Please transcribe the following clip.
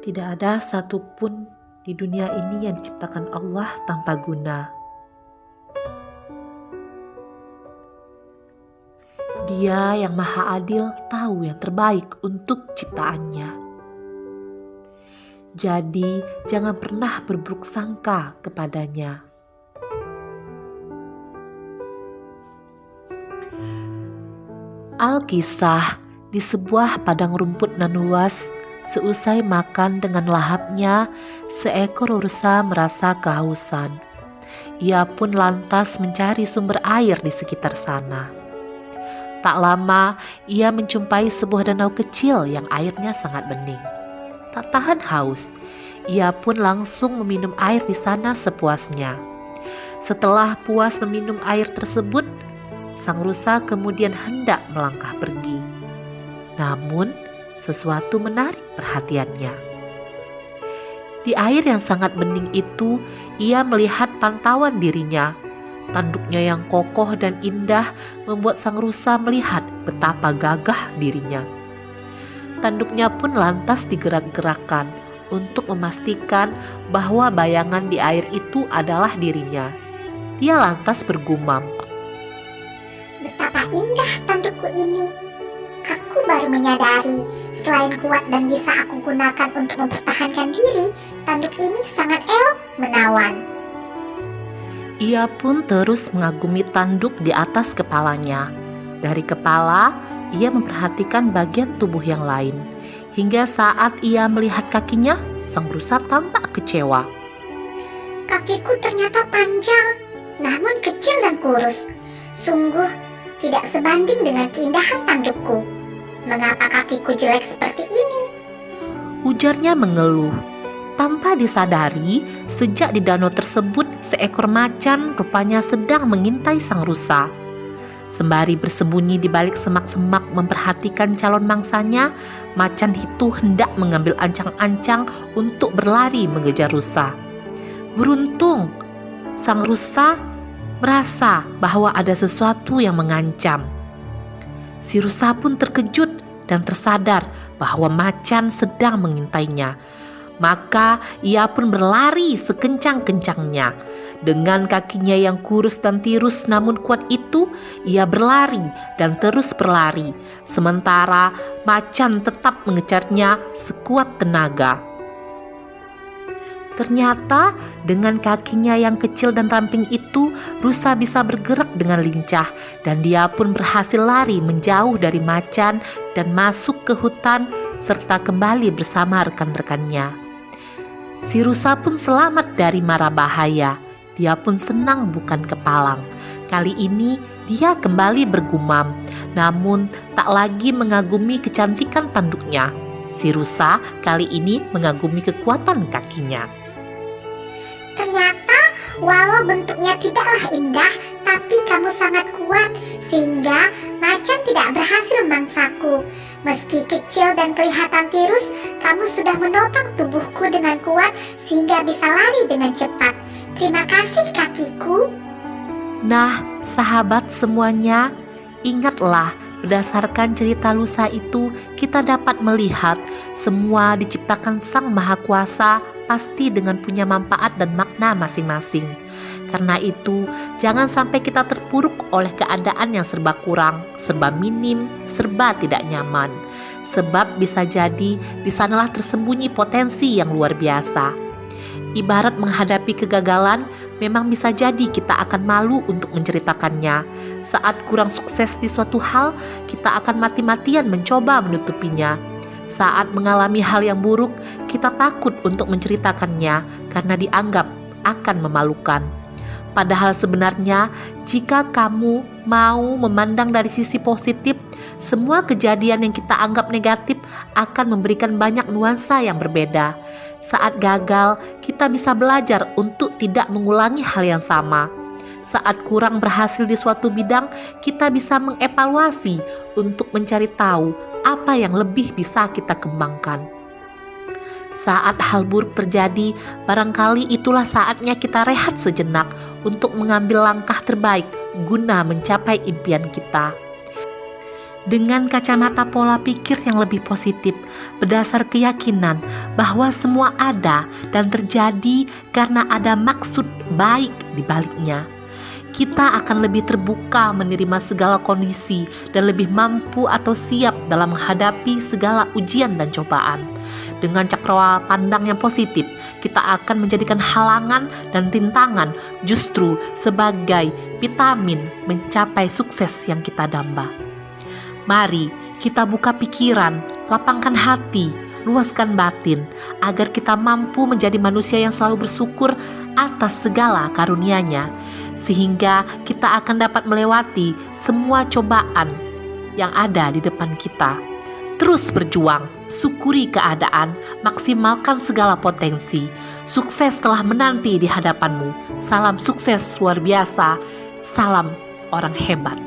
Tidak ada satupun di dunia ini yang diciptakan Allah tanpa guna. Dia yang Maha Adil tahu yang terbaik untuk ciptaannya. Jadi jangan pernah berburuk sangka kepadanya. Alkisah, di sebuah padang rumput nan luas, seusai makan dengan lahapnya, seekor rusa merasa kehausan. Ia pun lantas mencari sumber air di sekitar sana. Tak lama, ia menjumpai sebuah danau kecil yang airnya sangat bening. Tak tahan haus, ia pun langsung meminum air di sana sepuasnya. Setelah puas meminum air tersebut, sang rusa kemudian hendak melangkah pergi. Namun, sesuatu menarik perhatiannya. Di air yang sangat bening itu, ia melihat pantauan dirinya. Tanduknya yang kokoh dan indah membuat sang rusa melihat betapa gagah dirinya. Tanduknya pun lantas digerak-gerakkan untuk memastikan bahwa bayangan di air itu adalah dirinya. Dia lantas bergumam, "Betapa indah tandukku ini. Aku baru menyadari, selain kuat dan bisa aku gunakan untuk mempertahankan diri, tanduk ini sangat elok menawan." Ia pun terus mengagumi tanduk di atas kepalanya. Dari kepala, ia memperhatikan bagian tubuh yang lain. Hingga saat ia melihat kakinya, sang rusa tampak kecewa. "Kakiku ternyata panjang, namun kecil dan kurus. Sungguh tidak sebanding dengan keindahan tandukku. Mengapa kakiku jelek seperti ini?" Ujarnya mengeluh. Tanpa disadari, sejak di danau tersebut, seekor macan rupanya sedang mengintai sang rusa. Sembari bersembunyi di balik semak-semak memperhatikan calon mangsanya, macan itu hendak mengambil ancang-ancang untuk berlari mengejar rusa. Beruntung, sang rusa merasa bahwa ada sesuatu yang mengancam. Si rusa pun terkejut dan tersadar bahwa macan sedang mengintainya. Maka ia pun berlari sekencang-kencangnya. Dengan kakinya yang kurus dan tirus namun kuat itu, ia berlari dan terus berlari. Sementara macan tetap mengejarnya sekuat tenaga. Ternyata dengan kakinya yang kecil dan ramping itu, rusa bisa bergerak dengan lincah dan dia pun berhasil lari menjauh dari macan dan masuk ke hutan serta kembali bersama rekan-rekannya. Si rusa pun selamat dari mara bahaya. Dia pun senang bukan kepalang. Kali ini dia kembali bergumam, namun tak lagi mengagumi kecantikan tanduknya. Si rusa kali ini mengagumi kekuatan kakinya. "Ternyata walau bentuknya tidaklah indah, tapi kamu sangat kuat sehingga macan tidak berhasil memangsaku. Meski kecil dan kelihatan tirus, kamu sudah menopang tubuhku dengan kuat sehingga bisa lari dengan cepat. Terima kasih kakiku." Nah, sahabat semuanya, ingatlah berdasarkan cerita lusa itu kita dapat melihat semua diciptakan Sang Maha Kuasa pasti dengan punya manfaat dan makna masing-masing. Karena itu, jangan sampai kita terpuruk oleh keadaan yang serba kurang, serba minim, serba tidak nyaman. Sebab bisa jadi di sanalah tersembunyi potensi yang luar biasa. Ibarat menghadapi kegagalan, memang bisa jadi kita akan malu untuk menceritakannya. Saat kurang sukses di suatu hal, kita akan mati-matian mencoba menutupinya. Saat mengalami hal yang buruk, kita takut untuk menceritakannya karena dianggap akan memalukan. Padahal sebenarnya jika kamu mau memandang dari sisi positif, semua kejadian yang kita anggap negatif akan memberikan banyak nuansa yang berbeda. Saat gagal, kita bisa belajar untuk tidak mengulangi hal yang sama. Saat kurang berhasil di suatu bidang, kita bisa mengevaluasi untuk mencari tahu apa yang lebih bisa kita kembangkan. Saat hal buruk terjadi, barangkali itulah saatnya kita rehat sejenak untuk mengambil langkah terbaik guna mencapai impian kita. dengan kacamata pola pikir yang lebih positif, berdasar keyakinan bahwa semua ada dan terjadi karena ada maksud baik di baliknya. Kita akan lebih terbuka menerima segala kondisi dan lebih mampu atau siap dalam menghadapi segala ujian dan cobaan. Dengan cakrawala pandang yang positif, kita akan menjadikan halangan dan rintangan justru sebagai vitamin mencapai sukses yang kita damba. Mari kita buka pikiran, lapangkan hati, luaskan batin, agar kita mampu menjadi manusia yang selalu bersyukur atas segala karunia-Nya, sehingga kita akan dapat melewati semua cobaan yang ada di depan kita. Terus berjuang, syukuri keadaan, maksimalkan segala potensi. Sukses telah menanti di hadapanmu. Salam sukses luar biasa, salam orang hebat.